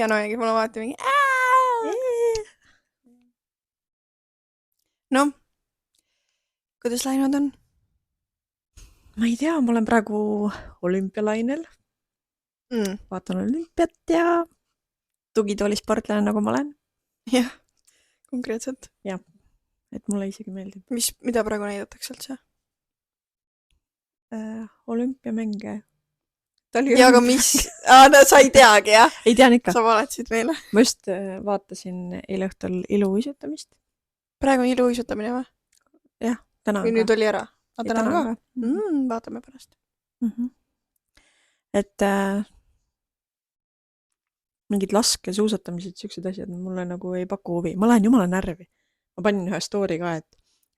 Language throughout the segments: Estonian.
nii annoying, mul on vaata mingi noh, kuidas läinud on? Ma ei tea, ma olen praegu olümpialainel. Vaatan olümpiat ja tugitoolisportlane, nagu ma olen. Jah, konkreetselt. Jah, et mulle isegi meeldib. Mida praegu näidatakse üldse? Olümpiamänge. Ja aga mis? Sa ei teagi, jah? Ei tean ikka. Sa valetasid meile. Ma just vaatasin eile õhtul iluuisutamist. Praegu on iluuisutamine või? Jah, täna või ka. nüüd oli ära? Täna on ka? ka. Vaatame pärast. Et mingid laskesuusatamised, siuksed asjad mulle nagu ei paku huvi. Ma lähen jumala närvi. Ma panin ühe story ka,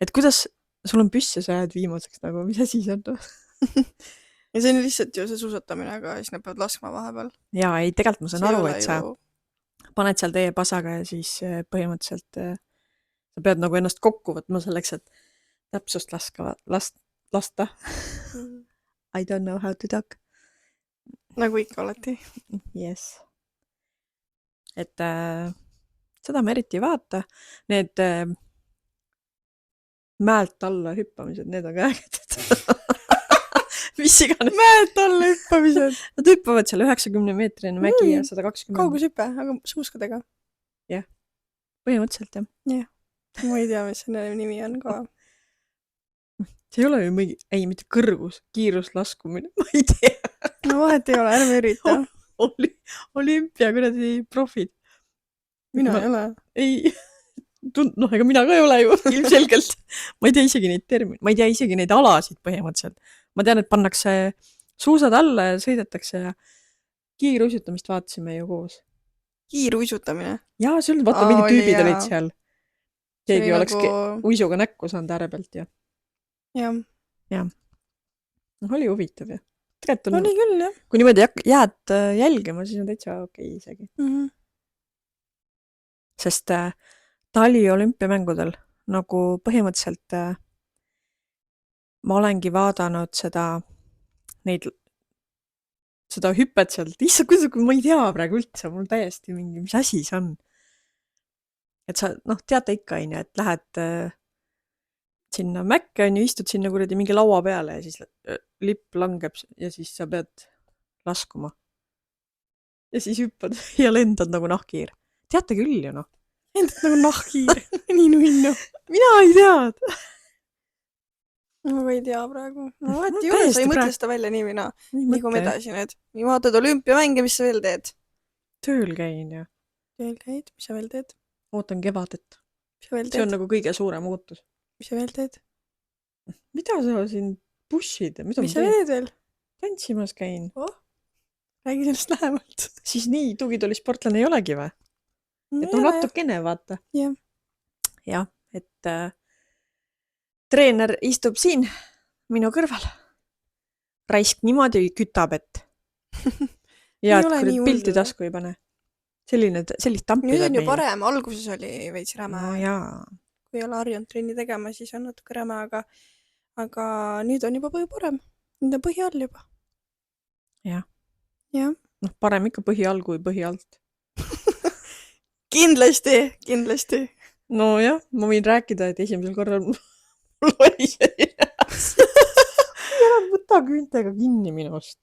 et kuidas sul on püss ja sa jääd viimaseks nagu, mis asi see on? Ja see on lihtsalt ju see suusatamine, aga siis nad peavad laskma vahepeal. Jaa, ei, tegelikult ma saan aru, et sa paned seal teie pasaga ja siis põhimõtteliselt sa pead nagu ennast kokku võtma selleks, et täpsust lasta. I don't know how to talk. Nagu ikka alati. Yes. Et seda ma eriti ei vaata. Need mäelt alla hüppamised, need on ka ägedad. Mis iganes. Mäelt alla hüppamised. Nad hüppavad seal 90 meetrine mägi ja 120. Kaugushüpe, aga suuskadega. Jah, põhimõtteliselt jah. Jah, ma ei tea, mis selle nimi on ka. See ei ole ju mingi, mitte kõrgus, kiiruslaskumine, ma ei tea. No vahet ei ole, ärme ürita. Olümpia, kuradi profid. Mina ei ole. Ei, ega mina ka ei ole ju, ilmselgelt. Ma ei tea isegi neid termin, ma ei tea isegi neid alasid põhimõtteliselt. Ma tean, et pannakse suusad alla ja sõidetakse ja kiiruisutamist vaatasime ju koos. Kiiruisutamine? Jaa, see oli, vaata, mingid tüübid olid seal. Keegi oleks uisuga näkku saanud ääre pealt ja. Jah. Jah. Oli huvitav ju. Oli küll, jah. Kui niimoodi jääd jälgima, siis on täitsa okei isegi. Sest taliolümpiamängudel nagu põhimõtteliselt ma olengi vaadanud seda hüpet sealt. Issa, kuidas ma ei tea praegu üldse, mul täiesti mingi, mis asi see on. Et sa, teate ikka, et lähed sinna mäkke, istud sinna kuradi mingi laua peale ja siis lipp langeb ja siis sa pead laskuma. Ja siis hüppad ja lendad nagu nahkhiir. Teate küll ju, noh. Lendad nagu nahkhiir. Nii nuinno. Mina ei tead. Ma ei tea praegu. No vaat ei ole, sa ei mõtle seda välja nii või naa. Liigume edasi nüüd. Nii vaatad olümpiamänge, mis sa veel teed? Tööl käin ja. Tööl käid, mis sa veel teed? Ootan kevadet. See on nagu kõige suurem ootus. Mis sa veel teed? Mida sa siin pushid? Mis sa teed veel? Tantsimas käin. Räägi sellest lähemalt. Siis nii tugitoolisportlane ei olegi või? Et natukene, vaata. Jah, et treener istub siin minu kõrval. Raisk niimoodi kütab, et ja et pilti tasku ei pane. Sellist tampi nüüd on ju parem, alguses oli veits räme. No jaa. Kui ei ole harjunud trenni tegema, siis on natuke räme, aga nüüd on juba parem. Nüüd on põhi all juba. Jah. Jah. Parem ikka põhi all kui põhi alt. Kindlasti. No jah, ma võin rääkida, et esimesel korral mul oli selline asi. Ära võta küüntega kinni minust.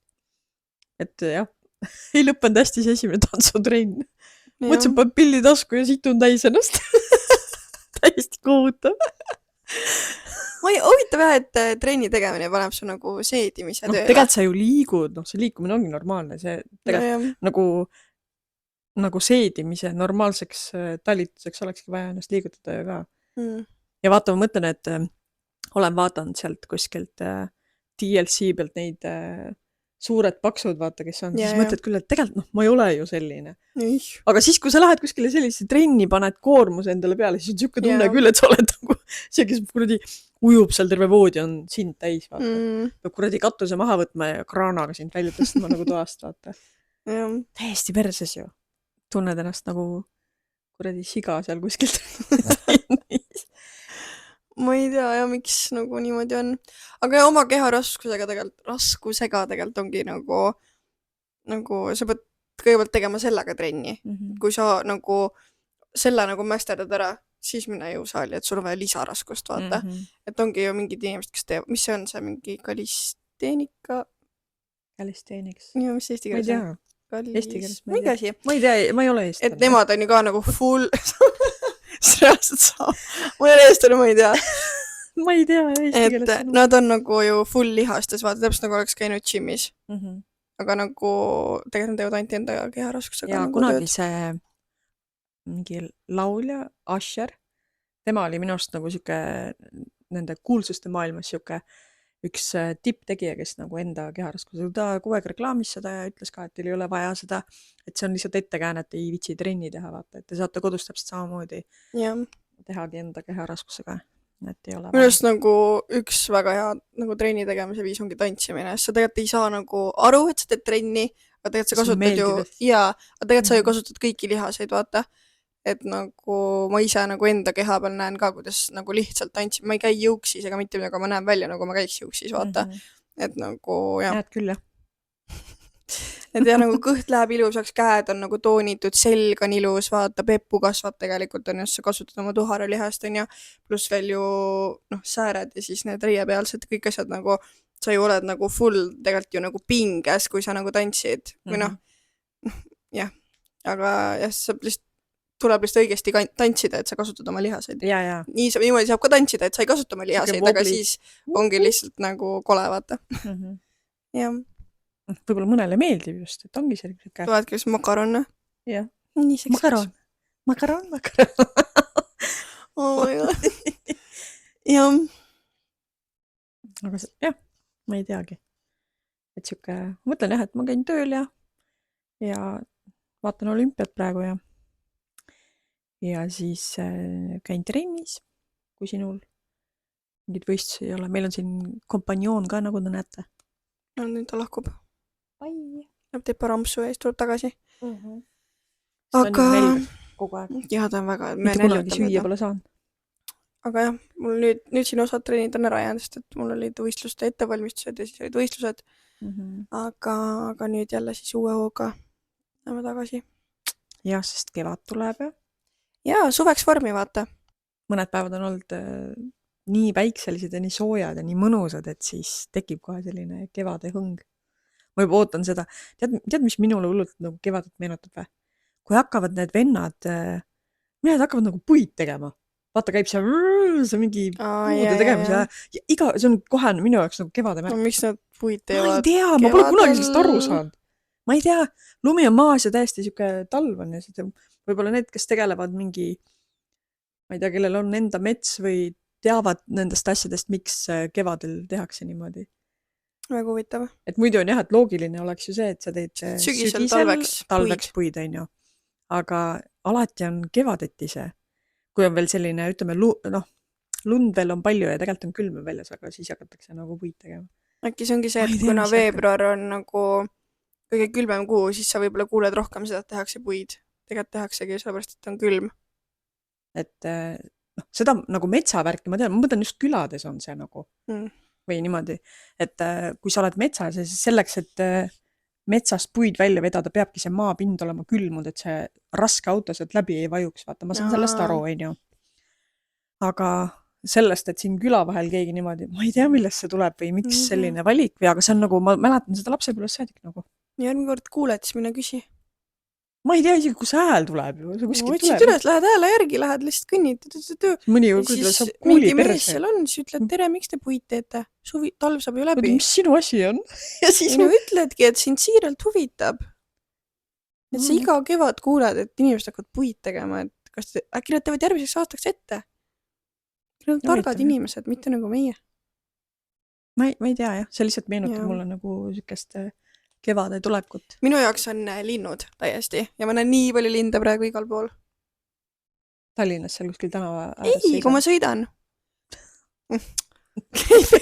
Et jah, ei lõppenud hästi see esimene tantsutrenn. Mõtlesin, paned pilli tasku ja situn täis ennast. Täiesti kohutav. Ma ei huvitav jah, et trenni tegemine paneb su nagu seedimise tööle. Tegelikult sa ju liigud, see liikumine ongi normaalne. See tegelikult nagu seedimise normaalseks talituseks olekski vaja ennast liigutada ju ka. Ja vaata, ma mõtlen, et olen vaadanud sealt kuskilt TLC pealt neid suured paksud, vaata, kes on, siis mõtled küll, et tegelikult ma ei ole ju selline. Aga siis, kui sa lähed kuskile sellise trenni, paned koormuse endale peale, siis on siuke tunne küll, et sa oled nagu see, kes kuradi ujub seal terve voodi, on sind täis, vaata. Peab kuradi katuse maha võtma ja kraanaga sind välja tõstma nagu toast, vaata. Täiesti perses ju. Tunned ennast nagu kuradi siga seal kuskilt trennis. Ma ei tea ja miks nagu niimoodi on. Aga oma keha raskusega tegelikult ongi nagu sa pead kõigepealt tegema sellega trenni. Kui sa nagu selle nagu masterdad ära, siis mine jõusaali, et sul on vaja lisaraskust, vaata. Et ongi ju mingid inimesed, kes teevad, mis see on, see mingi kalisteenika? Kalisteeniks. Ja, mis eesti keeles on? Eesti keeles ma ei tea. Ma ei tea, ma ei ole eestlane. Et nemad on ju ka nagu full... Reaalselt saa. Ma ei ole eestlane, ma ei tea. Ma ei tea eesti keeles. Et nad on nagu ju full lihastes, vaata, täpselt nagu oleks käinud gym'is. Aga nagu tegelikult teevad ainult enda keharaskusega. Ja nagu kunagi see mingi laulja, Usher, tema oli minu arust nagu siuke nende kuulsuste maailmas siuke üks tipptegija, kes nagu enda keharaskusega, ta kogu aeg reklaamis seda ja ütles ka, et teil ei ole vaja seda, et see on lihtsalt ettekääne, et ei vitsi trenni teha, vaata, et te saate kodus täpselt samamoodi tehagi enda keharaskusega. Et ei ole minu arust nagu üks väga hea nagu trenni tegemise viis ongi tantsimine, sest sa tegelikult ei saa nagu aru, et sa teed trenni, aga tegelikult sa kasutad ju, aga tegelikult sa ju kasutad kõiki lihaseid, vaata. Et nagu ma ise nagu enda keha peal näen ka, kuidas nagu lihtsalt tantsin. Ma ei käi jõuksis ega mitte midagi, ma näen välja nagu ma käiks jõuksis, vaata. Et nagu, jah. Näed küll, jah. Et ja nagu kõht läheb ilusaks, käed on nagu toonitud, selg on ilus, vaata, peppu kasvab tegelikult on just sa kasutad oma tuharalihast on ja pluss veel ju sääred ja siis need riiepealsed kõik asjad nagu sa ju oled nagu full tegelikult ju nagu pinges, kui sa nagu tantsid või jah, aga jah, sa lihtsalt tuleb lihtsalt õigesti tantsida, et sa kasutad oma lihaseid. Niimoodi saab ka tantsida, et sa ei kasuta oma lihaseid, aga siis ongi lihtsalt nagu kole, vaata. Jah. Võib-olla mõnele meeldib just, et ongi selline käe. Vaadki, mis makaron, jah. Nii seksaks. Makaron. Oh my god. Jah. Aga jah, ma ei teagi. Et siuke, mõtlen jah, et ma käin tööl ja vaatan olümpiat praegu ja siis käin trennis, kui sinul mingid võistlusi ei ole. Meil on siin kompanjoon ka, nagu te näete. No nüüd ta lahkub. Pai. Teeb parampsu ja siis tuleb tagasi. Aga... kogu aeg. Jah, ta on väga... Mitte kunagi süüa pole saanud. Aga jah, mul nüüd siin osad treenid on ära jäänud, sest et mul olid võistluste ettevalmistused ja siis olid võistlused. Aga nüüd jälle siis uue hooga läheme tagasi. Jah, sest kevad tuleb ja suveks vormi, vaata. Mõned päevad on olnud nii päikselised ja nii soojad ja nii mõnusad, et siis tekib kohe selline kevade hõng. Ma juba ootan seda. Tead, mis minule hullult nagu kevadet meenutab või? Kui hakkavad need vennad, mõned hakkavad nagu puid tegema. Vaata, käib see mingi puude tegemise. Ja see on kohe minu jaoks nagu kevade märk. No, miks nad puid teevad? Ma ei tea, ma pole kunagi sellest aru saanud. Ma ei tea, lumi on maas ja täiesti siuke talv on ja võib-olla need, kes tegelevad mingi, ma ei tea, kellel on enda mets või teavad nendest asjadest, miks kevadel tehakse niimoodi. Väga huvitav. Et muidu on jah, et loogiline oleks ju see, et sa teed sügisel talveks puid, on ju. Aga alati on kevadeti see. Kui on veel selline, ütleme, lund veel on palju ja tegelikult on külm väljas, aga siis hakatakse nagu puid tegema. Äkki see ongi see, et kuna veebruar on nagu kõige külmem kuu, siis sa võib-olla kuuled rohkem seda, et tehakse puid. Tegelikult tehaksegi sellepärast, et on külm. Et seda nagu metsavärki, ma tean, ma mõtlen just külades on see nagu. Või niimoodi, et kui sa oled metsas ja siis selleks, et metsast puid välja vedada, peabki see maapind olema külmunud, et see raske auto sealt läbi ei vajuks, vaata, ma saan sellest aru, on ju. Aga sellest, et siin küla vahel keegi niimoodi, ma ei tea, millest see tuleb või miks selline valik või, aga see on nagu, ma mäletan seda lapsepõlves saadik nagu. Järgmine kord kuuled, siis mine küsi. Ma ei tea isegi, kus hääl tuleb ju. Otsid üles, lähed hääle järgi, lähed lihtsalt kõnnid. Mõni saab kuuli perse. Mees seal on, siis ütled, tere, miks te puid teete? Talv saab ju läbi. Mis sinu asi on? Ja siis ütledki, et sind siiralt huvitab. Et sa iga kevad kuuled, et inimesed hakkavad puid tegema, et kas äkki nad teevad järgmiseks aastaks ette? Nad on targad inimesed, mitte nagu meie. Ma ei tea, jah. See lihtsalt meenutab mulle nagu sükest kevade tulekut. Minu jaoks on linnud täiesti ja ma näen nii palju linde praegu igal pool. Tallinnas seal kuskil tänava ääres? Ei, kui ma sõidan.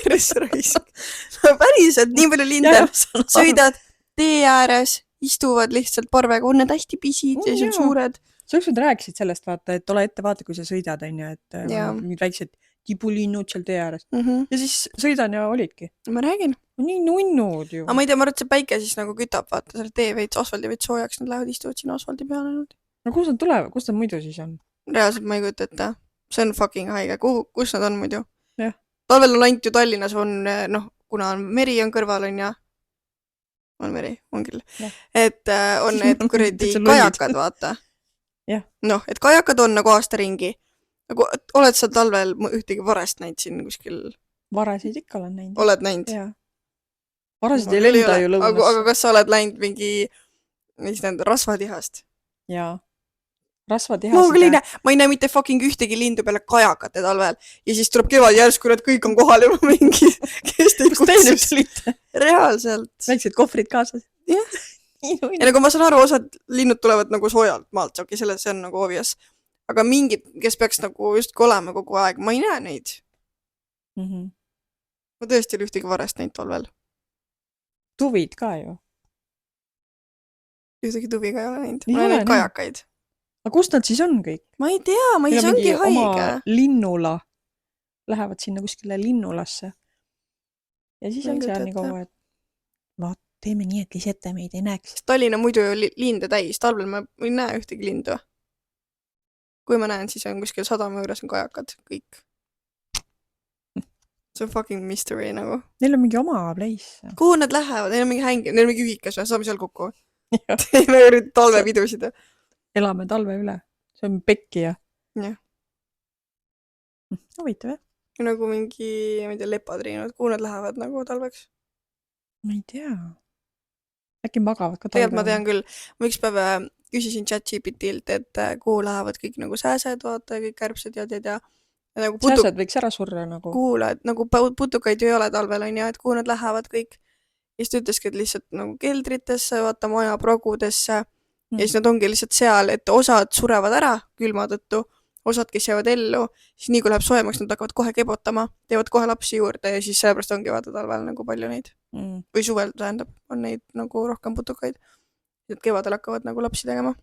Perseraisk. No päriselt nii palju linde. Sõidad tee ääres, istuvad lihtsalt parvega, on need hästi pisid ja siis on suured. Sa ükskord rääkisid sellest, vaata, et ole ettevaata, kui sa sõidad, on ju, et mingid väiksed tibulinnud seal tee ääres. Ja siis sõidan ja olidki. Ma räägin. Nii nunnud ju. Aga ma ei tea, ma arvan, et see päike siis nagu kütab, vaata, selle tee veits, asfaldi veits soojaks, nad lähevad istuvad sinna asfaldi peale nüüd. No kus nad tulevad? Kus nad muidu siis on? Reaalselt ma ei kujuta ette. See on fucking haige. Kus nad on muidu? Jah. Talvel on ainult ju Tallinnas on, kuna on meri on kõrval, on ja on meri, on küll. Ja. Et on need kuradi kajakad, vaata. Jah. Et kajakad on nagu aastaringi. Nagu, oled sa talvel ühtegi varest näinud siin kuskil? Varesid ikka olen näinud. Oled näinud? Jah. Varesid ei lenda ju lõunas. Aga kas sa oled läinud mingi, mis tähendab, rasvatihast? Jaa. Rasvatihast. Ma ei näe mitte fucking ühtegi lindu peale kajakate talvel. Ja siis tuleb kevad järsku, et kõik on kohal juba mingi, kes teid kutsus. Reaalselt. Väiksed kohvrid kaasas. Jah. Ja nagu ma saan aru, osad linnud tulevad nagu soojalt maalt, see on nagu obvious. Aga mingid, kes peaks nagu justki olema kogu aeg, ma ei näe neid. Ma tõesti oli ühtegi varest näinud talvel. Tuvid ka ju. Ühtegi tuvi ka ei ole näinud. Ma olen näinud kajakaid. Aga kust nad siis on kõik? Ma ei tea, ma siis ongi haige. Oma linnula. Lähevad sinna kuskile linnulasse. Ja siis on seal nii kaua, et vaat, teeme nii, et lisete meid ei näeks. Tallinna muidu ju linde täis. Talvel ma ei näe ühtegi lindu. Kui ma näen, siis on kuskil sadama juures on kajakad. Kõik. See on fucking mystery nagu. Neil on mingi oma place. Kuhu nad lähevad? Neil on mingi hängi. Neil on mingi ühikas või? Saame seal kokku. Teeme ürid talvepidusid. Elame talve üle. See on pekkija. Jah. Huvitav, jah? Nagu mingi, ma ei tea, lepatriinud. Kuhu nad lähevad nagu talveks? Ma ei tea. Äkki magavad ka talve. Tegelikult ma tean küll. Ma üks päev küsisin ChatGPT-lt, et kuhu lähevad kõik nagu sääsed, vaata, kõik kärbsed ja. Nagu sääsed võiks ära surra nagu. Kuule, et nagu putukaid ju ei ole talvel, on ja, et kuhu nad lähevad kõik. Ja siis ta ütleski, et lihtsalt nagu keldritesse, vaata maja progudesse. Ja siis nad ongi lihtsalt seal, et osad surevad ära külma tõttu, osad, kes jäävad ellu, siis nii kui läheb soojemaks, nad hakkavad kohe kebotama, teevad kohe lapsi juurde ja siis sellepärast ongi vaata talvel nagu palju neid. Või suvel tähendab, on neid nagu rohkem putukaid. Nad kevadel hakkavad nagu lapsi tegema.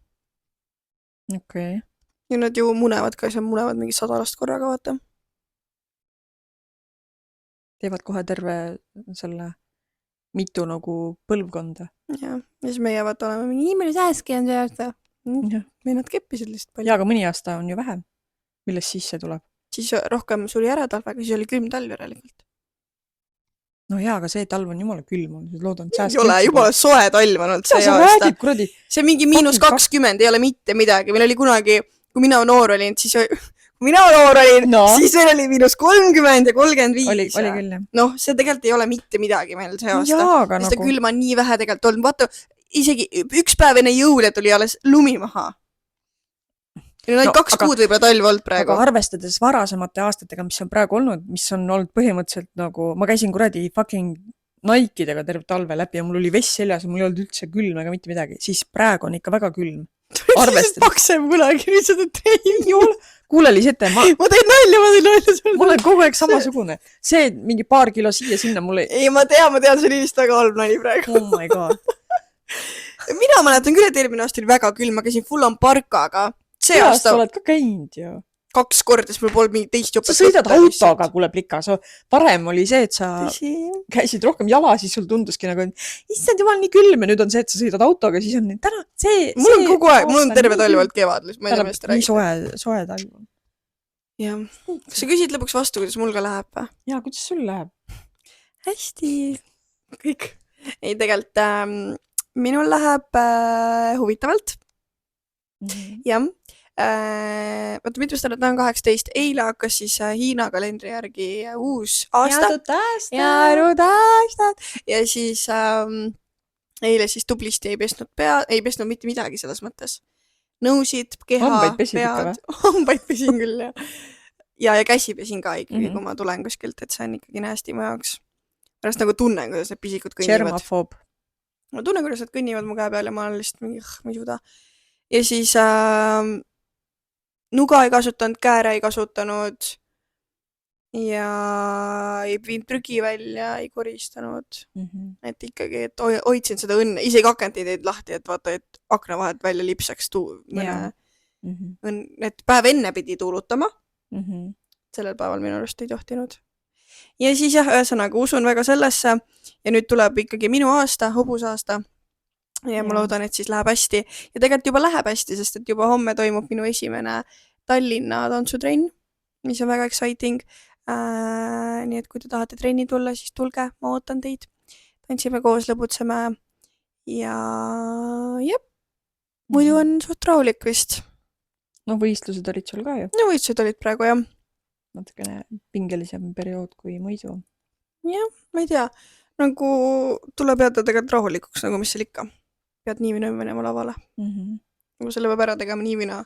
Okei. Ja nad ju munevad ka, seal munevad mingi 100 last korraga, vaata. Teevad kohe terve selle mitu nagu põlvkonda. Ja siis meie vaata oleme mingi inimene sääski on see aasta. Või nad keppisid lihtsalt palju. Ja, aga mõni aasta on ju vähem. Millest siis see tuleb? Siis rohkem suri ära talvega, siis oli külm talv järelikult. No jaa, aga see talv on jumala külm. Loodan, ei ole, jumala soe talv on olnud see aasta. See mingi -20 ei ole mitte midagi. Meil oli kunagi, kui mina noor olin, siis meil oli -30 ja 35. Oli küll, jah. Noh, see tegelikult ei ole mitte midagi meil see aasta. Seda nagu... külma on nii vähe tegelikult olnud. Vaata, isegi üks päev enne jõule tuli alles lumi maha. Meil on 2 kuud võib-olla talv olnud praegu. Aga arvestades varasemate aastatega, mis on praegu olnud, mis on olnud põhimõtteliselt nagu... Ma käisin kuradi fucking Nike'dega terve talve läbi ja mul oli vess seljas ja mul ei olnud üldse külm ega mitte midagi. Siis praegu on ikka väga külm. Arvestades. Paksem kunagi nüüd seda treeni. Kuule lihtsalt, ma tein nalja. Ma olen kogu aeg samasugune. See mingi paar kilo siia-sinna mulle... Ei, ma tean, see oli vist väga halb nali praegu. Oh my god. Mina mäletan küll, et eelmine aasta oli väga külm. Ma käisin full on parkaga. See aasta oled ka käinud ju. 2 korda, siis mul polnud mingi teist jopet. Sa sõidad autoga, kuule plika. Varem oli see, et sa käisid rohkem jala, siis sul tunduski nagu, issand jumal nii külm ja nüüd on see, et sa sõidad autoga, siis on täna see... Mul on kogu aeg, mul on terve talv olnud kevad. Nii soe talv on. Jah. Kas sa küsid lõpuks vastu, kuidas mul ka läheb? Jaa, kuidas sul läheb? Hästi. Kõik. Ei, tegelikult minul läheb huvitavalt. Jah. Vaata, mitmest ta on 18. Eile hakkas siis Hiina kalendri järgi uus aasta. Jäänud aastad. Ja siis eile siis tublisti ei pesnud mitte midagi selles mõttes. Nõusid, keha, pead. Hambaid pesin küll, ja käsi pesin ka ikkagi, kui ma tulen kuskilt, et see on ikkagi nästi mu jaoks. Pärast nagu tunnen, kuidas need pisikud kõnnivad. Germafoob. Ma tunnen, kuidas need kõnnivad mu käe peal ja ma olen lihtsalt mingi, ma ei suuda. Ja siis nuga ei kasutanud, kääre ei kasutanud ja ei viinud prügi välja, ei koristanud. Et ikkagi, et hoidsin seda õnne. Isegi akent ei teid lahti, et vaata, et akna vahet välja lipsaks et päev enne pidi tuulutama. sellel päeval minu arust ei tohtinud. Ja siis jah, ühesõnaga usun väga sellesse ja nüüd tuleb ikkagi minu aasta, hobusaasta. Ja ma loodan, et siis läheb hästi. Ja tegelikult juba läheb hästi, sest et juba homme toimub minu esimene Tallinna tantsutrenn, mis on väga exciting. Nii et kui te tahate trenni tulla, siis tulge, ma ootan teid. Tantsime koos, lõbutseme ja jep, muidu on suht rahulik vist. No võistlused olid sul ka ju. No võistlused olid praegu jah. Natukene pingelisem periood kui muidu. Jah, ma ei tea. Nagu tuleb jääda tegelikult rahulikuks, nagu mis seal ikka. Pead nii või minema lavale. Nagu selle peab ära tegema nii või naa.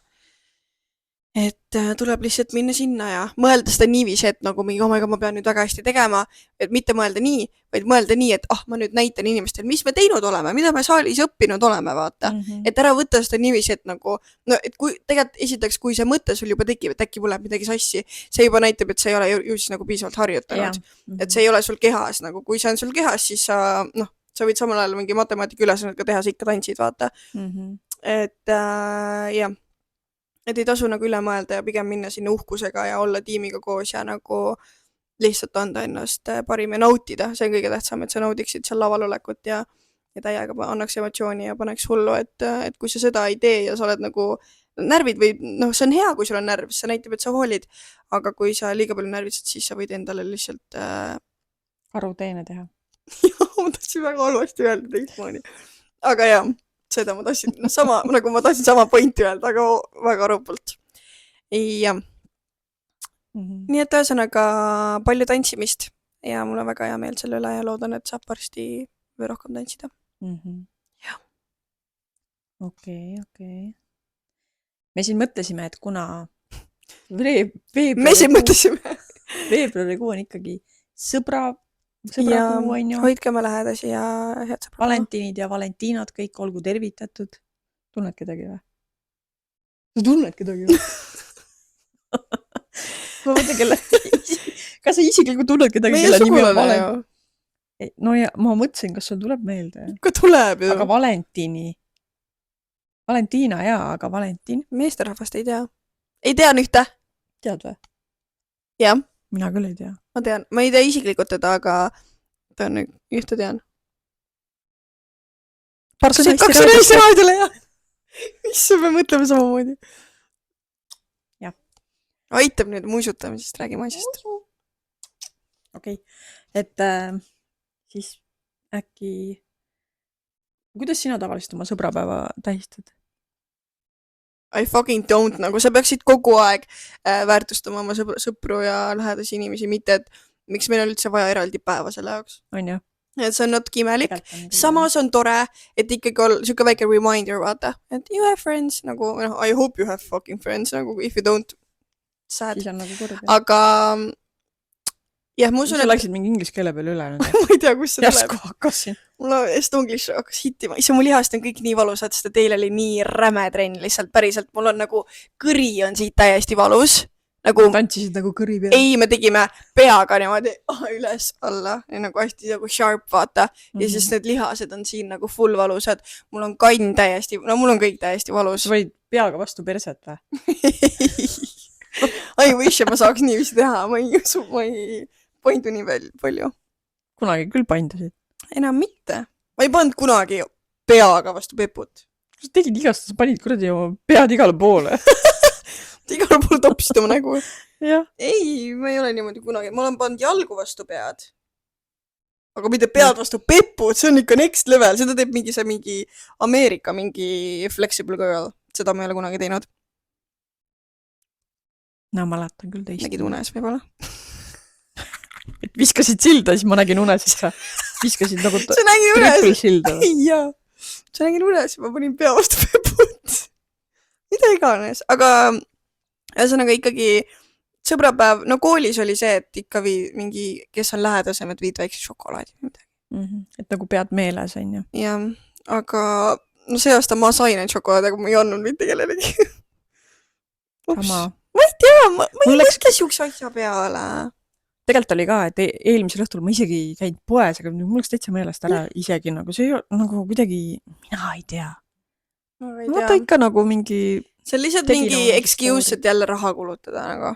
Et tuleb lihtsalt minna sinna ja mõelda seda niiviisi, et nagu mingi, ma pean nüüd väga hästi tegema, et mitte mõelda nii, vaid mõelda nii, et ma nüüd näitan inimestel, mis me teinud oleme, mida me saalis õppinud oleme, vaata. Et ära võtta seda niiviisi, et nagu, no et kui tegelikult esiteks, kui see mõte sul juba tekib, et äkki tuleb midagi sassi, see juba näitab, et sa ei ole ju siis nagu piisavalt harjutanud. Et see ei ole sul kehas, nagu kui see on sul kehas, siis sa võid samal ajal mingi matemaatika ülesannet ka teha, sa ikka tantsid, vaata. Et jah. Et ei tasu nagu üle mõelda ja pigem minna sinna uhkusega ja olla tiimiga koos ja nagu lihtsalt anda ennast parim ja nautida. See on kõige tähtsam, et sa naudiksid seal laval olekut ja täiega annaks emotsiooni ja paneks hullu, et kui sa seda ei tee ja sa oled nagu närvid või see on hea, kui sul on närv, see näitab, et sa hoolid, aga kui sa liiga palju närvitsed, siis sa võid endale lihtsalt aruteene teha. Jah, ma tahtsin väga halvasti öelda teistmoodi. Aga jah. Seda ma tahtsin, sama, nagu ma tahtsin sama pointi öelda, aga väga arupult. Ja. Nii et ühesõnaga palju tantsimist ja mul on väga hea meel selle üle ja loodan, et saab varsti või rohkem tantsida. Jah. Okei. Me siin mõtlesime, et kuna veebruarikuu on ikkagi sõbrakuu on ju. Hoidke me lähedasi ja head sõbra. Valentinid ja Valentiinad kõik olgu tervitatud. Tunned kedagi või? Sa tunned kedagi või? Ma mõtlen, kelle... Kas sa isiklikult tunned kedagi, kelle nimi on Valentin? No ja ma mõtlesin, kas sul tuleb meelde. Ikka tuleb ju. Aga Valentiina jaa, aga Valentin. Meesterahvast ei tea. Ei tea ühte. Tead või? Jah. Mina küll ei tea. Ma tean. Ma ei tea isiklikult teda, aga ta on ühte tean. Kaks naiste raadile, jah. Mis me mõtleme samamoodi? Jah. Aitab nüüd muisutamisest, räägime asjast. Okei. Et siis äkki... Kuidas sina tavaliselt oma sõbrapäeva tähistad? I fucking don't, nagu sa peaksid kogu aeg väärtustama oma sõpru ja lähedasi inimesi, mitte et miks meil on üldse vaja eraldi päeva selle jaoks. On ju? Et see on natuke imelik. Samas on tore, et ikkagi siuke väike reminder, vaata, et you have friends, nagu, I hope you have fucking friends, nagu if you don't, sad. Siis on nagu kurb. Aga jah, ma usun, sa läksid mingi inglise keele peale üle. Ma ei tea, kus see tuleb. Järsku hakkasin. Mul estonglish hakkas hittima. Ise mu lihast on kõik nii valusad, sest teil oli nii räme trenn lihtsalt päriselt. Mul on nagu kõri on siit täiesti valus. Nagu, tantsisid nagu kõri peal? Ei, me tegime peaga niimoodi üles alla. Nagu hästi nagu sharp, vaata. Ja siis need lihased on siin nagu full valusad. Mul on kann täiesti, mul on kõik täiesti valus. Sa võid peaga vastu perset või? I wish, ma saaks niiviisi teha. Ma ei poindu nii palju. Kunagi küll paindasid. Enam mitte. Ma ei pannud kunagi peaga vastu peput. Sa tegid igast, sa panid kuradi oma pead igale poole. Igale poole topsid oma nägu. Jah. Ei, ma ei ole niimoodi kunagi. Ma olen pannud jalgu vastu pead. Aga mitte pead vastu peput, see on ikka next level. Seda teeb mingi Ameerika, mingi flexible girl. Seda ma ei ole kunagi teinud. No, ma mäletan küll teist. Nägid unes võib-olla. Et viskasid silda, siis ma nägin unes, siis sa viskasid nagu triple silda. Jaa, sa nägin unes, ma panin pea vastu peput. Mida iganes, aga ühesõnaga ikkagi sõbrapäev, no koolis oli see, et ikka mingi, kes on lähedasem, et viid väikse šokolaadi või midagi. Et nagu pead meeles, on ju. Jah, aga no see aasta ma sain neid šokolaadi, aga ma ei andnud mitte kellelegi. Sama. Ma ei tea, ma ei mõtle siukse asja peale. Tegelikult oli ka, et eelmisel õhtul ma isegi käinud poes, aga mul oleks täitsa meelest ära isegi nagu see nagu kuidagi, mina ei tea. Vaata ikka nagu mingi... See on lihtsalt mingi excuse, et jälle raha kulutada nagu.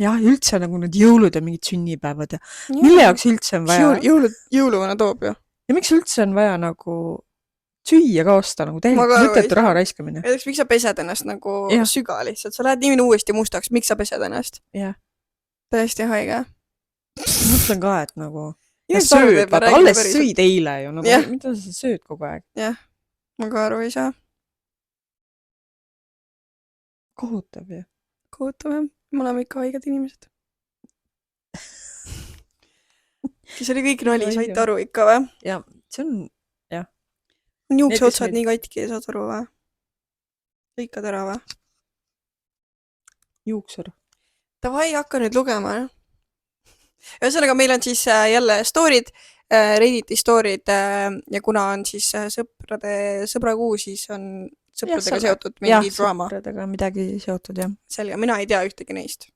jah, üldse nagu need jõulud ja mingid sünnipäevad ja mille jaoks üldse on vaja? Jõuluvana toob ju. Ja miks üldse on vaja nagu süüa ka osta, nagu täielikult mõttetu raha raiskamine? Näiteks, miks sa pesed ennast nagu süga lihtsalt? Sa lähed nii uuesti mustaks, miks sa pesed ennast? Jah. Täiesti haige. Mõtlen ka, et nagu sööd, vaata, alles sõid eile ju, nagu mida sa sööd kogu aeg? Jah, ma ka aru ei saa. Kohutav ju. Kohutav jah, me oleme ikka haiged inimesed. Siis oli kõik nali, saite aru ikka või? Ja, see on, jah. On juukse otsad nii katki, saad aru või? Lõikad ära või? Juuksur. Tavai, hakka nüüd lugema. Ühesõnaga, meil on siis jälle story'd, Redditi story'd ja kuna on siis sõbrakuu, siis on sõpradega seotud mingi draama. Jah, sõpradega midagi seotud, jah. Selge, mina ei tea ühtegi neist.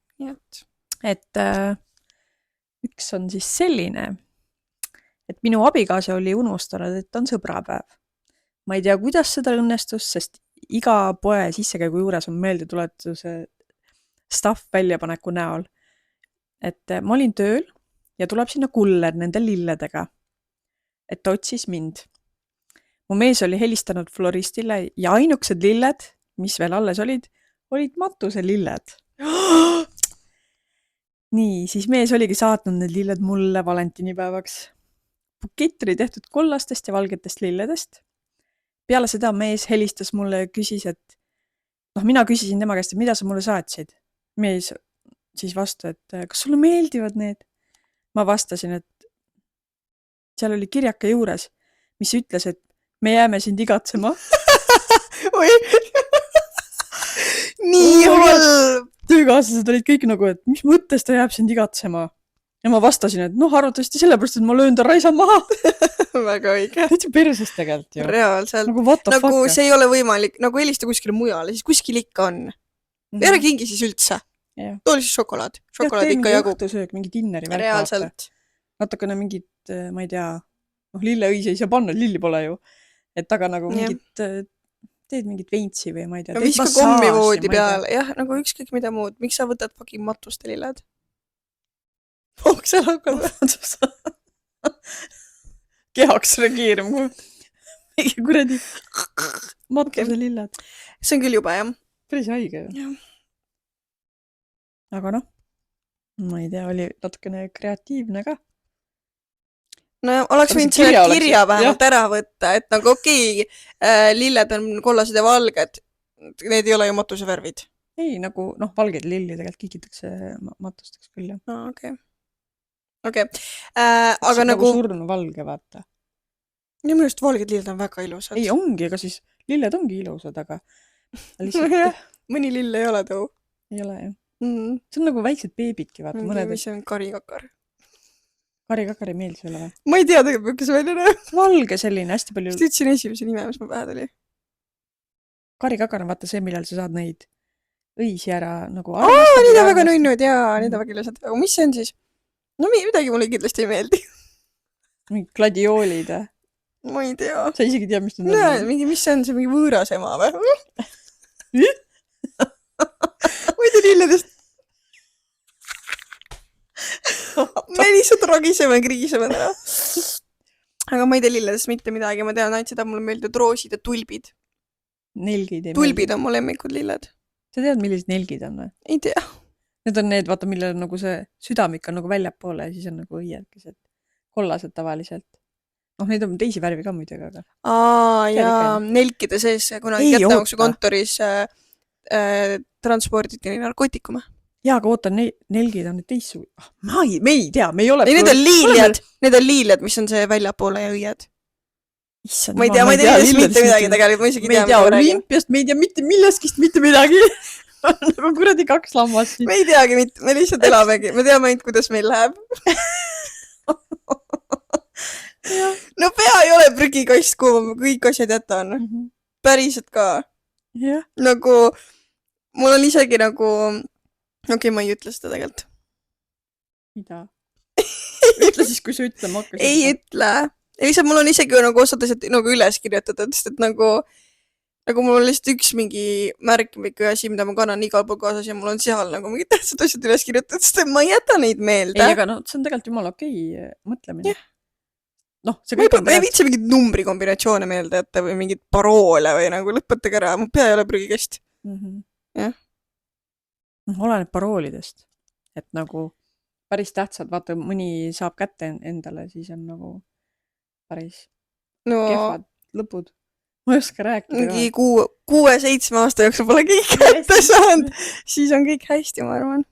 Et üks on siis selline, et minu abikaasa oli unustanud, et on sõbrapäev. Ma ei tea, kuidas seda õnnestus, sest iga poe sissekäigu juures on meeldetuletuse stuff väljapaneku näol. Et ma olin tööl ja tuleb sinna kuller nende lilledega, et ta otsis mind. Mu mees oli helistanud floristile ja ainukesed lilled, mis veel alles olid matuse lilled. Nii, siis mees oligi saatnud need lilled mulle valentinipäevaks. Bukett oli tehtud kollastest ja valgetest lilledest. Peale seda mees helistas mulle ja küsis, et mina küsisin tema käest, et mida sa mulle saatsid. Mees siis vastu, et kas sulle meeldivad need? Ma vastasin, et seal oli kirjake juures, mis ütles, et me jääme sind igatsema. Oi! Nii halb! Töökaaslased olid kõik nagu, et mis mõttes ta jääb sind igatsema? Ja ma vastasin, et arvatavasti sellepärast, et ma löön ta raisan maha. Väga õige. Täitsa perses tegelikult ju. Reaalselt. Nagu see ei ole võimalik, nagu helista kuskile mujale, siis kuskil ikka on. Ära kingi siis üldse. Too oli siis šokolaad. Šokolaad ikka jagub. Õhtusöök, mingi dinneri värk. Reaalselt. Natukene mingid, ma ei tea, lilleõisi ei saa panna, lilli pole ju. Et aga nagu mingid, teed mingit veintsi või ma ei tea. No viska kommivoodi peale. Jah, nagu ükskõik mida muud. Miks sa võtad fucking matuste lilled? Oksel hakkab. Kehaks reageerima. Mingi kuradi matuse lilled. See on küll juba, jah. Päris haige ju. Jah. Aga ma ei tea, oli natukene kreatiivne ka. No oleks võinud selle kirja vähemalt ära võtta, et nagu okei, lilled on kollased ja valged. Need ei ole ju matuse värvid. Ei, nagu valged lilli tegelikult kikitakse matusteks küll, jah. Okei. Aga nagu surnu valge, vaata. Ja minu arust valged lilled on väga ilusad. Ei, ongi, aga siis lilled ongi ilusad, aga mõni lill ei ole too. Ei ole, jah. See on nagu väiksed beebidki, vaata. Mis on karikakar. Karikakar ei meeldi sulle või? Ma ei tea tegelikult, mis välja näeb. Valge selline, hästi palju. Sest ütlesin esimese nime, mis ma pähe tuli. Karikakar on vaata see, millal sa saad neid õisi ära nagu need on väga nunnud, jaa, need on väga ilusad. Aga mis see on siis? No midagi mulle kindlasti ei meeldi. Mingi gladioolid. Ma ei tea. Sa isegi tea, mis need on? Mis see on, see mingi võõras ema või? Ma ei tea lilledest. Me lihtsalt rogiseme, kriiseme täna. Aga ma ei tea lilledest mitte midagi. Ma tean ainult seda, mulle meeldivad roosid ja tulbid. Nelgid ei meeldi. Tulbid on mu lemmikud lilled. Sa tead, millised nelgid on või? Ei tea. Need on need, vaata, millel nagu see südamik on nagu väljapoole ja siis on nagu õiedkesed. Kollased tavaliselt. Neid on teisi värvi ka muidugi, aga. Jaa, nelkide sees, kuna kättemaksu kontoris transporditi narkootikume. Jaa, aga oota, nelgid on need teissu. Me ei tea, me ei ole. Need on liiliad, mis on see väljapoole ja õied. Ma ei tea mitte midagi tegelikult, ma isegi tea, mida ma räägin. Olümpiast, me ei tea mitte milleskist mitte midagi. Nagu kuradi 2 lammast. Me ei teagi mitte, me lihtsalt elamegi. Me teame ainult, kuidas meil läheb. No pea ei ole prügikast, kuhu ma kõik asjad jätan. Päriselt ka. Nagu, mul on isegi nagu, okei, ma ei ütle seda tegelikult. Mida? Ütle siis, kui sa ütlema hakkasid. Ei ütle. Lihtsalt mul on isegi nagu osad asjad nagu üles kirjutatud, sest et nagu nagu mul on lihtsalt üks mingi märkmik või asi, mida ma kannan igal pool kaasas ja mul on seal nagu mingid tähtsad asjad üles kirjutatud, sest ma ei jäta neid meelde. Ei, aga no see on tegelikult jumala okei mõtlemine. Jah. Noh, see ma ei viitsi mingid numbrikombinatsioone meelde jätta või mingid paroole või nagu lõpetage ära, mu pea ei ole prügikast. Jah. Oleneb paroolidest. Et nagu päris tähtsad, vaata mõni saab kätte endale, siis on nagu päris kehvad lõpud. Ma ei oska rääkida. Mingi 6-7 aasta jooksul pole kõik kätte saanud. Siis on kõik hästi, ma arvan.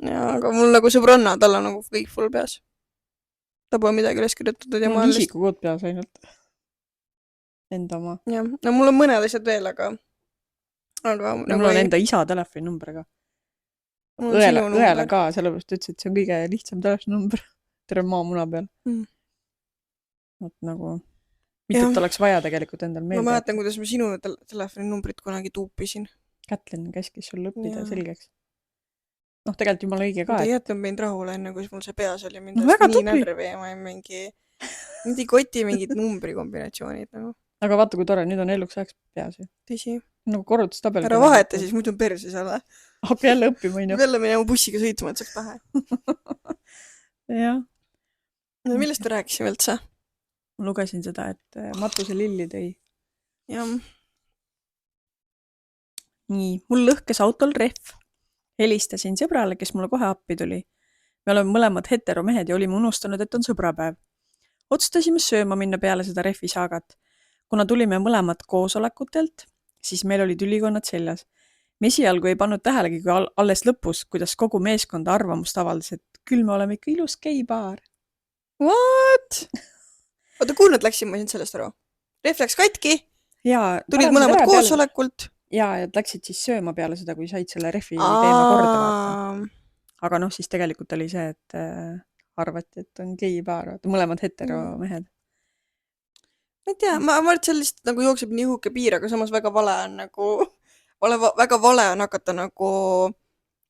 Ja, aga mul nagu sõbranna, tal on nagu kõik full peas. Ta pole midagi üles kirjutatud. Mul on isikukood peas ainult. Enda oma. Ja, no mul on mõned asjad veel, aga mul on enda isa telefoninumber ka. Õele ka, sellepärast ütles, et see on kõige lihtsam telefoninumber. Tere maamuna peal. Et nagu mitut oleks vaja tegelikult endal meelde. Ma mäletan, kuidas ma sinu telefoninumbrit kunagi tuupisin. Kätlin käskis sul õppida selgeks. Noh, tegelikult jumala õige ka. Ta ei jätnud mind rahule enne, kus mul see peas oli. Mind nii närvi ja ma ei koti mingid numbrikombinatsioonid nagu. Aga vaata, kui tore, nüüd on eluks ajaks peas ju. Tõsi. Nagu korrutustabel. Ära vaheta siis, muidu on perse seal. Hakka jälle õppima, on ju. Jälle minema bussiga sõitma, et saaks pähe. Jah. No, millest me rääkisime üldse? Ma lugesin seda, et Matuse Lilli tõi. Jah. Nii, mul lõhkes autol rehv. Helistasin sõbrale, kes mulle kohe appi tuli. Me oleme mõlemad heteromehed ja olime unustanud, et on sõbrapäev. Otsustasime sööma minna peale seda rehvi saagat. Kuna tulime mõlemad koosolekutelt, siis meil olid ülikonnad seljas. Me esialgu ei pannud tähelegi, kui alles lõpus, kuidas kogu meeskonda arvamust avaldas, et küll me oleme ikka ilus geibaar. What? Oota, kuhu nad läksid, ma ei saanud sellest aru? Rehv läks katki? Tulid mõlemad koosolekult? Jaa, et läksid siis sööma peale seda, kui said selle rehvi teema korda vaata. Aga noh, siis tegelikult oli see, et arvati, et on geibaar, mõlemad heteromehed. Ma ei tea, ma arvan, et see lihtsalt nagu jookseb nii õhuke piir, aga samas väga vale on nagu, väga vale on hakata nagu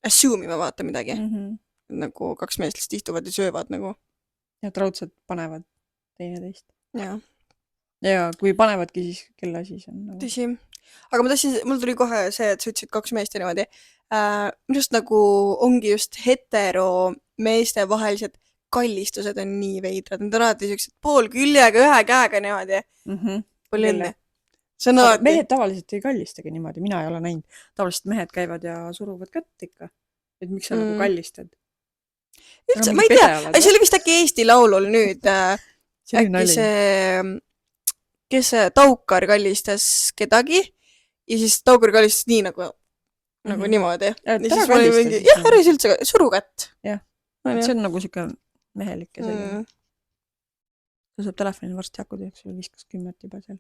assume ima vaata midagi. Nagu 2 meest lihtsalt istuvad ja söövad nagu. Ja raudselt panevad teineteist. Ja kui panevadki, siis kelle siis on nagu... Tõsi. Aga mul tuli kohe see, et sa ütlesid 2 meest ja niimoodi. Just nagu ongi just hetero meeste vahelised kallistused on nii veidrad. Need on alati sellised pool küljega, 1 käega niimoodi. Palju õnne. Mehed tavaliselt ei kallistagi niimoodi, mina ei ole näinud. Tavaliselt mehed käivad ja suruvad kätt ikka. Et miks sa nagu kallistad? Üldse, ma ei tea. See oli vist äkki Eesti laulul nüüd. Äkki see, kes Taukar kallistas kedagi ja siis Taukar kallistas nii nagu niimoodi. Ja siis ma olin mingi, jah, ära siis üldse suru kätt. Jah, see on nagu siuke mehelik ja selline. Ta saab telefoni varsti haku tüüks või viskas 10 juba seal.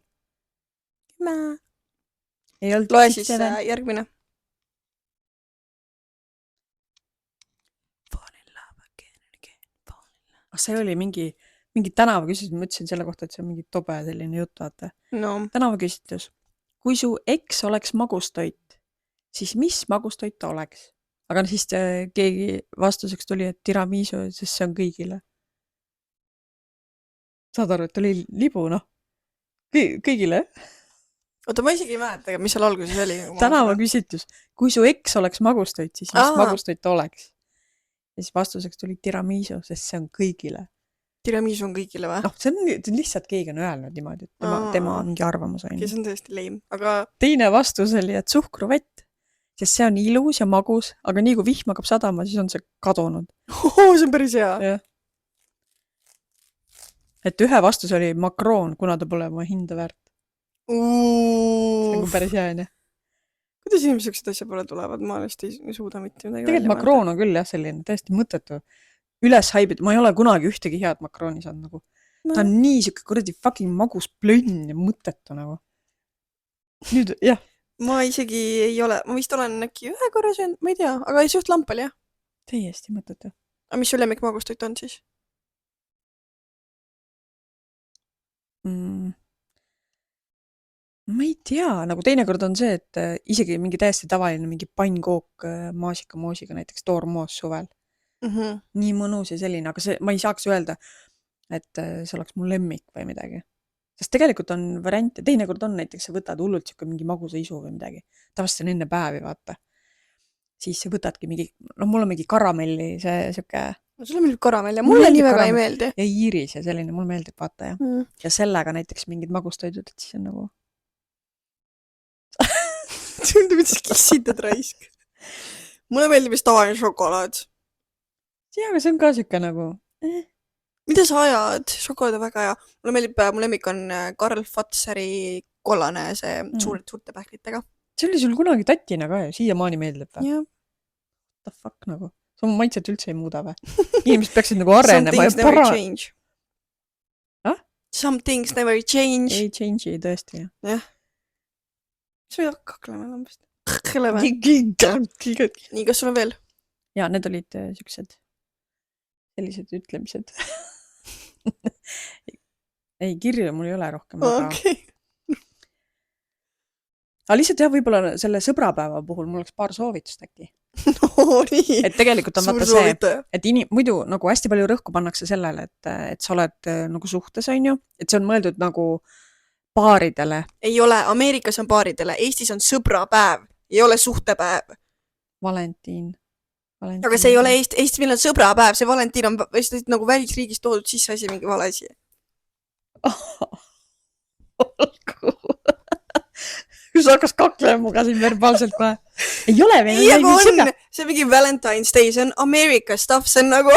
10. Loe siis järgmine. See oli mingi tänavaküsitlus, ma ütlesin selle kohta, et see on mingi tobe selline jutt, vaata. Tänavaküsitlus. Kui su eks oleks magustoit, siis mis magustoit ta oleks? Aga siis keegi vastuseks tuli, et tiramisu, sest see on kõigile. Saad aru, et oli libu, noh. Kõigile. Oota, ma isegi ei mäleta, mis seal alguses oli. Tänavaküsitlus. Kui su eks oleks magustoit, siis mis magustoit ta oleks? Ja siis vastuseks tuli tiramisu, sest see on kõigile. Tiramisu on kõigile või? Noh, see on lihtsalt keegi on öelnud niimoodi, et tema mingi arvamus on. See on tõesti leim, aga... Teine vastus oli, et suhkruvett, sest see on ilus ja magus, aga nii kui vihm hakkab sadama, siis on see kadunud. See on päris hea. Ja. Et ühe vastus oli makroon, kuna ta pole oma hinda väärt. See on päris hea, on. Kuidas inimesed asja pole tulevad? Ma lihtsalt ei suuda mitte midagi. Tegelikult makroon on küll jah selline, täiesti mõttetu. Üles haibid, ma ei ole kunagi ühtegi head makrooni saanud nagu. Ta on nii siuke kuradi fucking magus plönn ja mõttetu nagu. Nüüd, jah. Ma isegi ei ole, ma vist olen äkki 1 korra söönud, ma ei tea, aga ei suht lampal, jah. Täiesti mõttetu. Aga mis su lemmik magustoit on siis? Ma ei tea, nagu teinekord on see, et isegi mingi täiesti tavaline mingi pannkook maasikamoosiga, näiteks toormoos suvel. Nii mõnus ja selline, aga ma ei saaks öelda, et see oleks mu lemmik või midagi. Sest tegelikult on variante, teinekord on näiteks, sa võtad hullult siuke mingi magusa isu või midagi. Tavaliselt on enne päevi, vaata. Siis võtadki mingi, mul on mingi karamelli, see siuke. Sulle meeldib karamell ja mulle nii väga ei meeldi. Ja iiris ja selline, mul meeldib, vaata ja. Ja sellega näiteks mingid magustoidud, et siis on nagu. Tundub, et siis kissitad raisk. Mulle meeldib vist tavaline šokolaad. Ja, aga see on ka siuke nagu. Mida sa ajad? Šokolaad on väga hea. Mulle meeldib, mu lemmik on Karl Fatseri kollane see suurte pähklitega. See oli sul kunagi tatina ka ju, siiamaani meeldib või? Jah. What the fuck nagu? See on maitset üldse ei muuda või? Inimesed peaksid nagu arenema. Some things never change. Ah? Some things never change. Ei change, tõesti. Jah. Mis või kaklema lambist? Kaklema. Nii, kas sul on veel? Ja, need olid siuksed sellised ütlemised. Ei, kirju mul ei ole rohkem. Okay. Aga lihtsalt jah, võib-olla selle sõbrapäeva puhul mul oleks paar soovitust äkki. No nii. Et tegelikult on vaata see, et muidu nagu hästi palju rõhku pannakse sellele, et sa oled nagu suhtes, on ju, et see on mõeldud nagu paaridele. Ei ole, Ameerikas on paaridele, Eestis on sõbrapäev, ei ole suhtepäev. Valentiin. Aga see ei ole Eestis meil on sõbrapäev, see Valentiin on nagu välisriigist toodud sisse asi mingi vale asi. Olgu. Kui sa hakkas kaklema muga siin verbaalselt kohe. Ei ole veel. Ei, aga on. See on mingi Valentine's Day, see on America stuff, see on nagu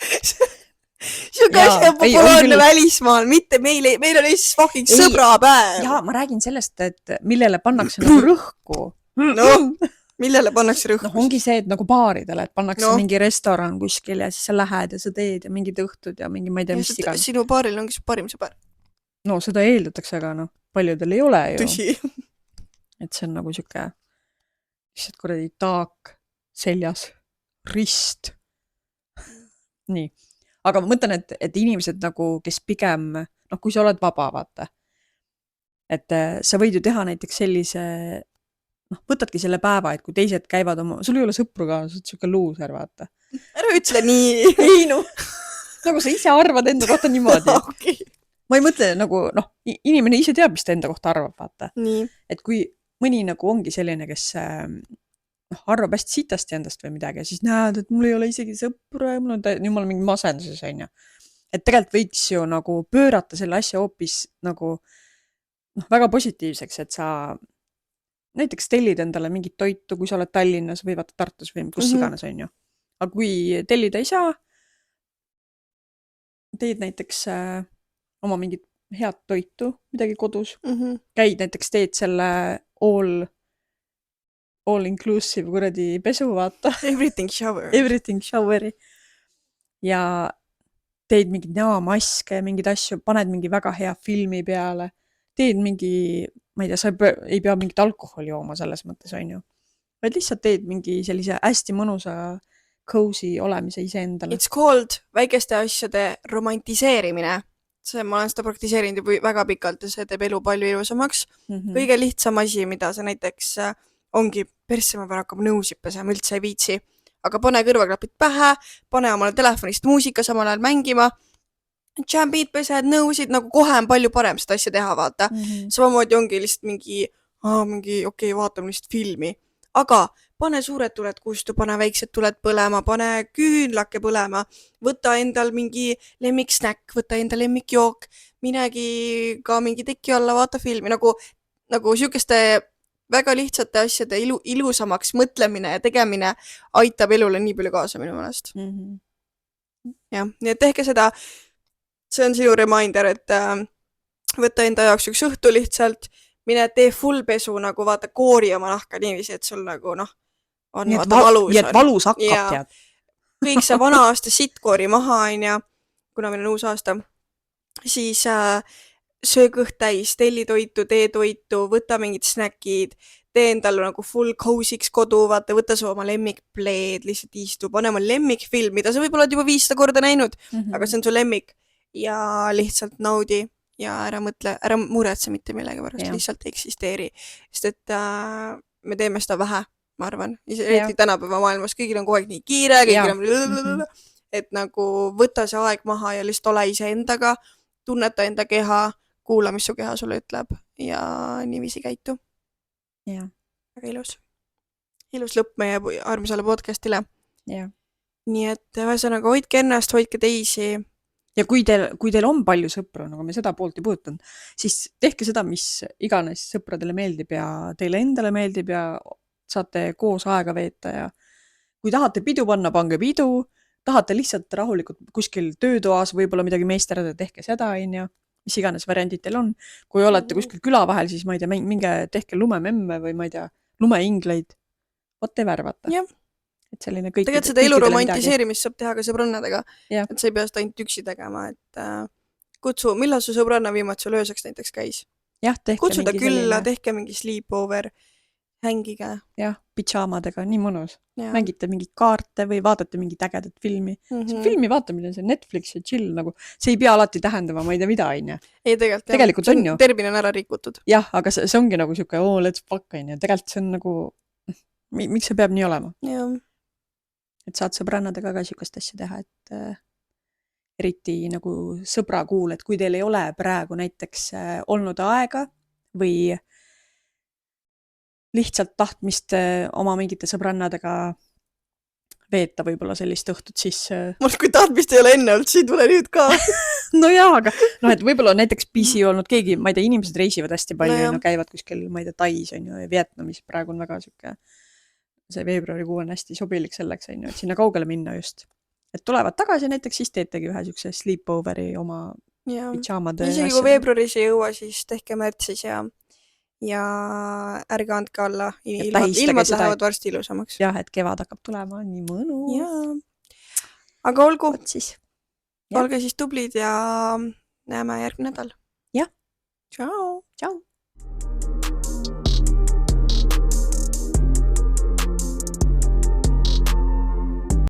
see on ka populaarne välismaal, mitte meil on Eestis fucking sõbrapäev. Jaa, ma räägin sellest, et millele pannakse nagu rõhku. No, millele pannakse rõhku? No ongi see, et nagu baaridele, et pannakse mingi restoran kuskil ja siis sa lähed ja sa teed ja mingid õhtud ja mingi, ma ei tea, mis iga. Sinu baaril ongi su parim sõber. No seda eeldatakse, aga noh, paljudel ei ole ju. Tõsi. Et see on nagu siuke lihtsalt kuradi taak seljas, rist. Nii. Aga ma mõtlen, et inimesed nagu, kes pigem, kui sa oled vaba, vaata, et sa võid ju teha näiteks sellise, võtadki selle päeva, et kui teised käivad sul ei ole sõpru ka, sa oled siuke luuser, vaata. Ära ütle nii. Ei, nagu sa ise arvad enda kohta niimoodi. Okay. Ma ei mõtle nagu, inimene ise teab, mis ta enda kohta arvab, vaata. Nii. Et kui mõni nagu ongi selline, kes arvab hästi sitasti endast või midagi ja siis näed, et mul ei ole isegi sõpru ja mul on mingi masenduses, on ju. Et tegelikult võiks ju nagu pöörata selle asja hoopis nagu väga positiivseks, et sa näiteks tellid endale mingit toitu, kui sa oled Tallinnas või vaata Tartus või kus iganes, on ju. Aga kui tellida ei saa, teed näiteks oma mingit head toitu, midagi kodus. Käid näiteks teed selle all inclusive kuradi pesu, vaata. Everything shower. Everything showeri. Ja teed mingid näomaske, mingid asju, paned mingi väga hea filmi peale. Teed mingi, ma ei tea, sa ei pea mingit alkoholi jooma selles mõttes, on ju. Vaid lihtsalt teed mingi sellise hästi mõnusa cozy olemise ise endale. It's called väikeste asjade romantiseerimine. Ma olen seda praktiseerinud juba väga pikalt ja see teeb elu palju ilusamaks. Kõige lihtsam asi, mida sa näiteks ongi persse, ma pean hakkama nõusipesa, ma üldse ei viitsi. Aga pane kõrvaklapid pähe, pane omale telefonist muusika samal ajal mängima, jambid, pesed, nõusid, nagu kohe on palju parem seda asja teha, vaata. Samamoodi ongi lihtsalt mingi okei, vaatame lihtsalt filmi. Aga pane suured tuled kustu, pane väiksed tuled põlema, pane küünlake põlema, võta endal mingi lemmiksnäkk, võta endal lemmikjook, minegi ka mingi teki alla, vaata filmi, nagu siukeste väga lihtsate asjade ilusamaks mõtlemine ja tegemine aitab elule nii palju kaasa minu meelest. Jah, nii et tehke seda, see on sinu reminder, et võta enda jaoks üks õhtu lihtsalt, mine tee full pesu, nagu vaata koori oma nahka niiviisi, et sul nagu on vaata valus. Nii et valus hakkab, tead. Kõik see vana aasta sittkoori maha, on ja, kuna meil on uus aasta, siis söö kõht täis, telli toitu, tee toitu, võta mingid snäkid, tee endal nagu full cozy'ks kodu, vaata, võta su oma lemmikpleed, lihtsalt istu, pane oma lemmikfilm, mida sa võib-olla oled juba 500 korda näinud, aga see on su lemmik ja lihtsalt naudi. Ja ära mõtle, ära muretse mitte millegi pärast, lihtsalt eksisteeri. Sest et me teeme seda vähe, ma arvan. Eriti tänapäeva maailmas, kõigil on kogu aeg nii kiire, kõigil on et nagu võta see aeg maha ja lihtsalt ole ise endaga, tunneta enda keha, kuula, mis su keha sulle ütleb ja niiviisi käitu. Jah. Väga ilus. Ilus lõpp meie armsale podcastile. Jah. Nii et ühesõnaga hoidke ennast, hoidke teisi. Ja kui teil on palju sõpru, nagu me seda poolt ei puudutanud, siis tehke seda, mis iganes sõpradele meeldib ja teile endale meeldib ja saate koos aega veeta ja kui tahate pidu panna, pange pidu, tahate lihtsalt rahulikult kuskil töötoas võib-olla midagi meisterdada, tehke seda, mis iganes variandid teil on. Kui olete kuskil küla vahel, siis ma ei tea, minge tehke lumememme või ma ei tea, lumeingleid. Whatever, vaata. Jah. Et selline kõik. Tegelikult seda elu romantiseerimist saab teha ka sõbrannadega. Ja. Et sa ei pea seda ainult üksi tegema, et kutsu, millal su sõbranna viimati sul ööseks näiteks käis? Jah, tehke kutsu ta mingi külla, selline... tehke mingi sleepover, hängige. Jah, pidžaamadega, nii mõnus. Ja. Mängite mingi kaarte või vaatate mingit ägedat filmi. See filmi vaatamine, see Netflix ja chill, nagu see ei pea alati tähendama, ma ei tea mida, on ju. Ei, tegelikult on ju. Termine on ära rikutud. Jah, aga see ongi nagu siuke, let's fuck, on ju. Tegelikult see on nagu, miks see peab nii olema? Ja. Et saad sõbrannadega ka siukest asja teha, et eriti nagu sõbra kuul, et kui teil ei ole praegu näiteks olnud aega või lihtsalt tahtmist oma mingite sõbrannadega veeta võib-olla sellist õhtut, siis... Mul kui tahtmist ei ole enne olnud, siin tule nüüd ka. No jaa, aga et võib-olla näiteks busy olnud keegi, ma ei tea, inimesed reisivad hästi palju, käivad kuskil, ma ei tea, Tais on ju, ja Vietnamis praegu on väga siuke, see veebruarikuu on hästi sobilik selleks, on ju, et sinna kaugele minna just. Et tulevad tagasi näiteks, siis teetegi ühe siukse sleepoveri oma pidžaamade isegi kui veebruaris ei jõua, siis tehke märtsis ja ärge andke alla, ilmad lähevad varsti ilusamaks. Jah, et kevad hakkab tulema, nii mõnus. Ja. Aga olgu, siis. Olge siis tublid ja näeme järgmine nädal. Jah. Tšau. Tšau.